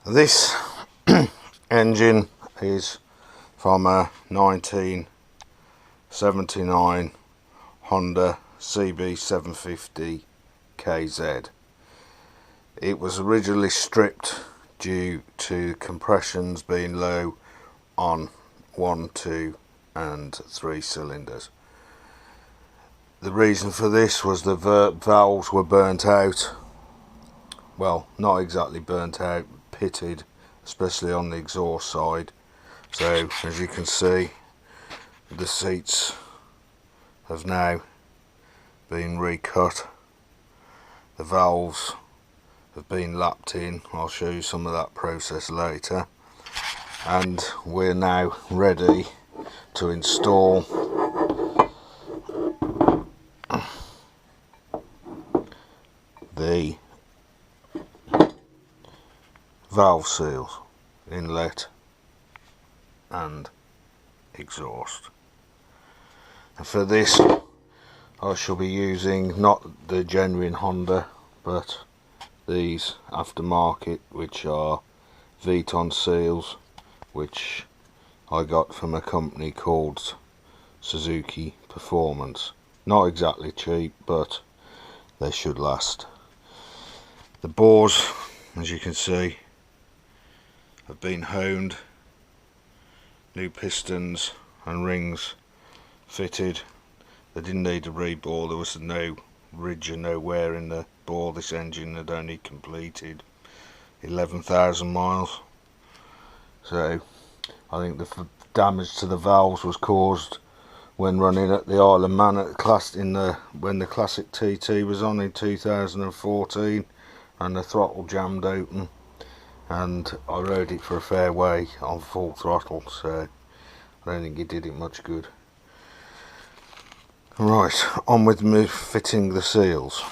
This engine is from a 1979 Honda cb750 KZ. It was originally stripped due to compressions being low on 1, 2 and 3 cylinders. The reason for this was the valves were burnt out. Well, not exactly burnt out, pitted, especially on the exhaust side. So as you can see, the seats have now been recut. The valves have been lapped in. I'll show you some of that process later. And we're now ready to install the valve seals, inlet and exhaust. And for this I shall be using not the genuine Honda but these aftermarket, which are Veton seals, which I got from a company called Suzuki Performance. Not exactly cheap, but they should last. The bores, as you can see, have been honed, new pistons and rings fitted. They didn't need a rebore. There was no ridge or no wear in the bore. This engine had only completed 11,000 miles, so I think the damage to the valves was caused when running at the Isle of Man when the classic TT was on in 2014, and the throttle jammed open, and I rode it for a fair way on full throttle, so I don't think it did it much good. Right, on with fitting the seals.